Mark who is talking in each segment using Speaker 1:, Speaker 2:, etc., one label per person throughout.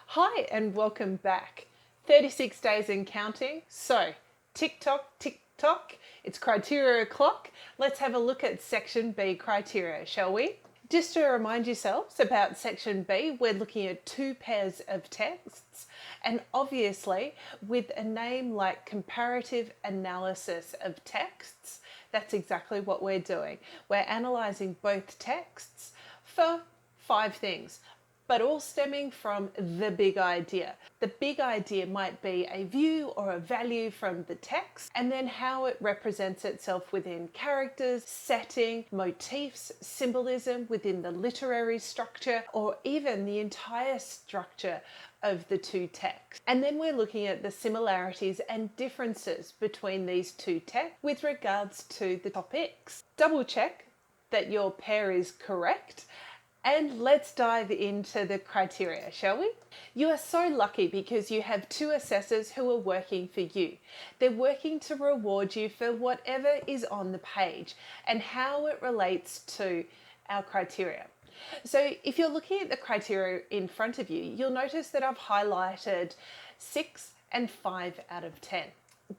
Speaker 1: Hi and welcome back. 36 days and counting. So, tick tock, tick tock. It's criteria o'clock. Let's have a look at section B criteria, shall we? Just to remind yourselves about section B, we're looking at two pairs of texts, and obviously with a name like comparative analysis of texts, that's exactly what we're doing. We're analysing both texts for 5 things, but all stemming from the big idea. The big idea might be a view or a value from the text, and then how it represents itself within characters, setting, motifs, symbolism within the literary structure, or even the entire structure of the two texts. And then we're looking at the similarities and differences between these two texts with regards to the topics. Double check that your pair is correct. And let's dive into the criteria, shall we? You are so lucky because you have two assessors who are working for you. They're working to reward you for whatever is on the page and how it relates to our criteria. So if you're looking at the criteria in front of you, you'll notice that I've highlighted 6 and 5 out of 10.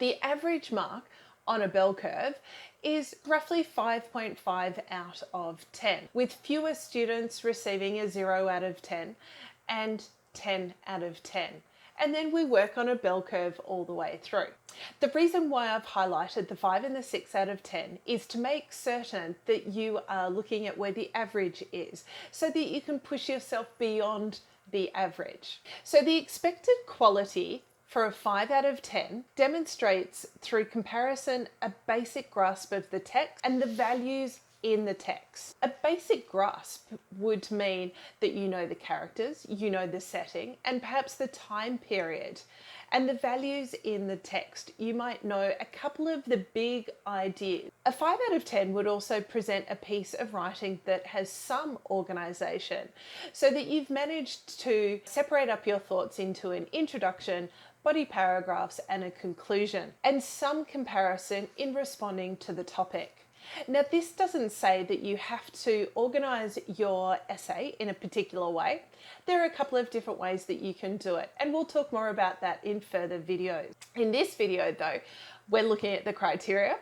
Speaker 1: The average mark on a bell curve is roughly 5.5 out of 10, with fewer students receiving a 0 out of 10 and 10 out of 10. And then we work on a bell curve all the way through. The reason why I've highlighted the 5 and the 6 out of 10 is to make certain that you are looking at where the average is, so that you can push yourself beyond the average. So the expected quality for a 5 out of 10 demonstrates through comparison a basic grasp of the text and the values in the text. A basic grasp would mean that you know the characters, you know the setting, and perhaps the time period. And the values in the text, you might know a couple of the big ideas. A 5 out of 10 would also present a piece of writing that has some organisation, so that you've managed to separate up your thoughts into an introduction, body paragraphs, and a conclusion, and some comparison in responding to the topic. Now, this doesn't say that you have to organise your essay in a particular way. There are a couple of different ways that you can do it, and we'll talk more about that in further videos. In this video, though, we're looking at the criteria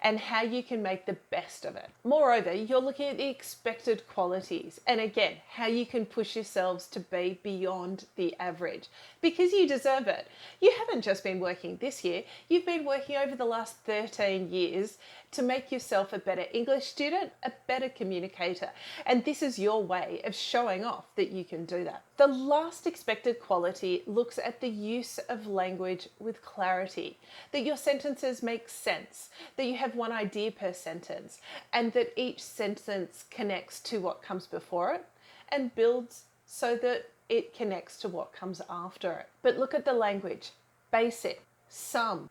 Speaker 1: and how you can make the best of it. Moreover, you're looking at the expected qualities, and again, how you can push yourselves to be beyond the average, because you deserve it. You haven't just been working this year, you've been working over the last 13 years to make yourself a better English student, a better communicator, and this is your way of showing off that you can do that. The last expected quality looks at the use of language with clarity, that your sentences make sense, that you have one idea per sentence, and that each sentence connects to what comes before it and builds so that it connects to what comes after it. But look at the language: basic, some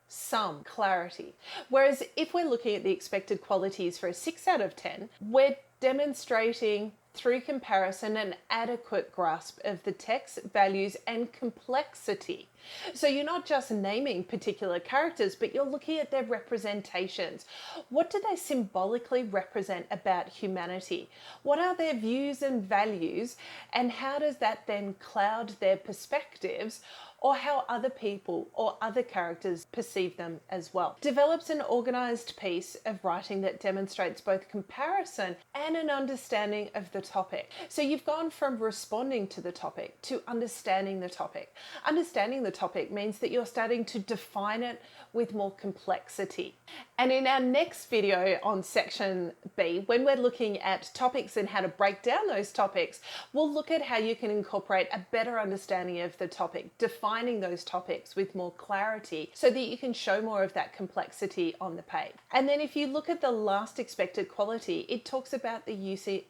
Speaker 1: clarity. Whereas if we're looking at the expected qualities for a 6 out of 10, we're demonstrating through comparison an adequate grasp of the text, values, and complexity. So you're not just naming particular characters, but you're looking at their representations. What do they symbolically represent about humanity? What are their views and values, and how does that then cloud their perspectives, or how other people or other characters perceive them as well? Develops an organised piece of writing that demonstrates both comparison and an understanding of the topic. So you've gone from responding to the topic to understanding the topic. Understanding the topic means that you're starting to define it with more complexity. And in our next video on section B, when we're looking at topics and how to break down those topics, we'll look at how you can incorporate a better understanding of the topic, defining those topics with more clarity so that you can show more of that complexity on the page. And then if you look at the last expected quality, it talks about the usage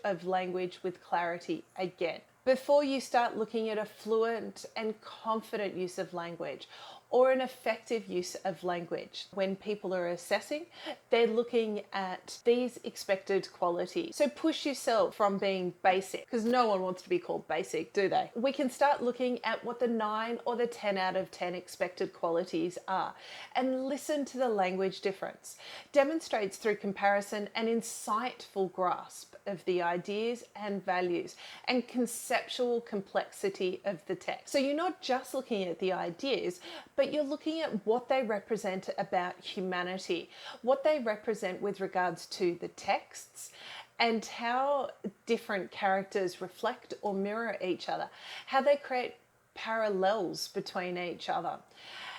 Speaker 1: of language with clarity again. Before you start looking at a fluent and confident use of language, or an effective use of language. When people are assessing, they're looking at these expected qualities. So push yourself from being basic, because no one wants to be called basic, do they? We can start looking at what the 9 or the 10 out of 10 expected qualities are and listen to the language difference. Demonstrates through comparison an insightful grasp of the ideas and values and conceptual complexity of the text. So you're not just looking at the ideas, but you're looking at what they represent about humanity, what they represent with regards to the texts, and how different characters reflect or mirror each other, how they create parallels between each other.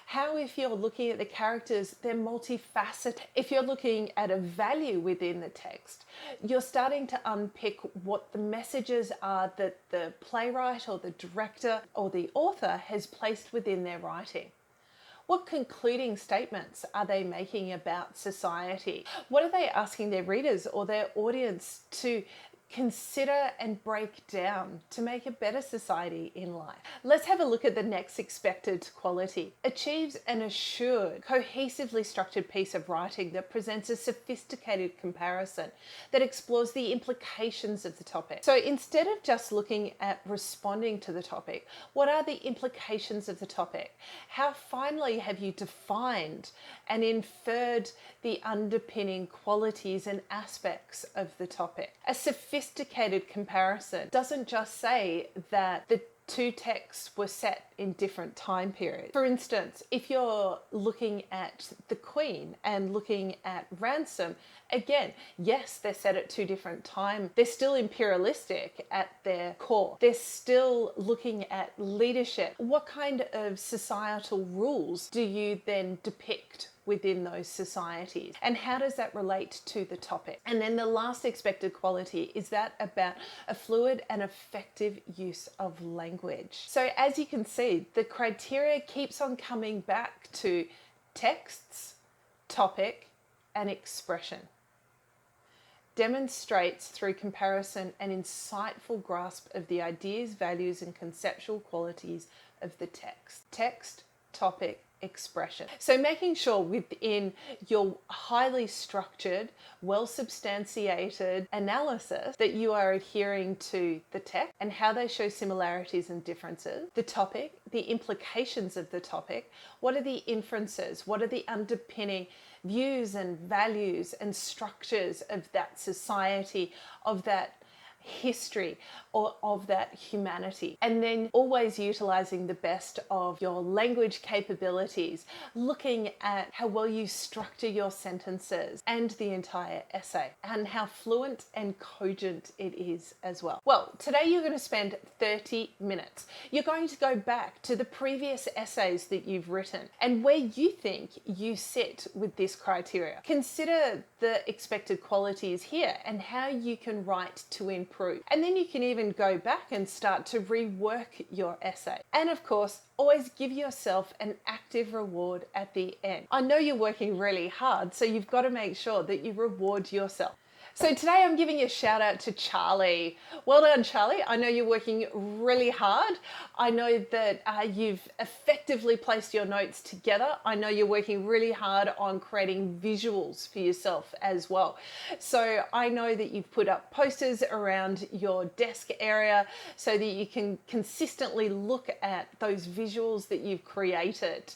Speaker 1: How, if you're looking at the characters, they're multifaceted. If you're looking at a value within the text, you're starting to unpick what the messages are that the playwright or the director or the author has placed within their writing. What concluding statements are they making about society? What are they asking their readers or their audience to consider and break down to make a better society in life? Let's have a look at the next expected quality. Achieves an assured, cohesively structured piece of writing that presents a sophisticated comparison that explores the implications of the topic. So instead of just looking at responding to the topic, what are the implications of the topic? How finely have you defined and inferred the underpinning qualities and aspects of the topic? A sophisticated comparison doesn't just say that the two texts were set in different time periods. For instance, if you're looking at the Queen and looking at Ransom, again, yes, they're set at two different times. They're still imperialistic at their core. They're still looking at leadership. What kind of societal rules do you then depict within those societies, and how does that relate to the topic? And then the last expected quality is that about a fluid and effective use of language. So as you can see, the criteria keeps on coming back to texts, topic, and expression. Demonstrates through comparison an insightful grasp of the ideas, values, and conceptual qualities of the text. Text, topic, expression. So making sure within your highly structured, well substantiated analysis that you are adhering to the text and how they show similarities and differences, the topic, the implications of the topic, what are the inferences, what are the underpinning views and values and structures of that society, of that history, or of that humanity. And then always utilizing the best of your language capabilities, looking at how well you structure your sentences and the entire essay, and how fluent and cogent it is as well. Well, today you're going to spend 30 minutes. You're going to go back to the previous essays that you've written and where you think you sit with this criteria. Consider the expected qualities here and how you can write to improve. And then you can even go back and start to rework your essay. And of course, always give yourself an active reward at the end. I know you're working really hard, so you've got to make sure that you reward yourself. So today I'm giving a shout out to Charlie. Well done, Charlie. I know you're working really hard. I know that you've effectively placed your notes together. I know you're working really hard on creating visuals for yourself as well. So I know that you've put up posters around your desk area so that you can consistently look at those visuals that you've created.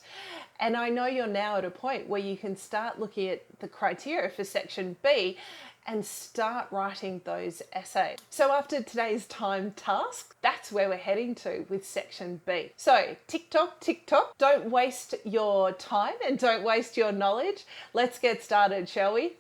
Speaker 1: And I know you're now at a point where you can start looking at the criteria for section B and start writing those essays. So after today's time task, that's where we're heading to with section B. So tick tock, don't waste your time and don't waste your knowledge. Let's get started, shall we?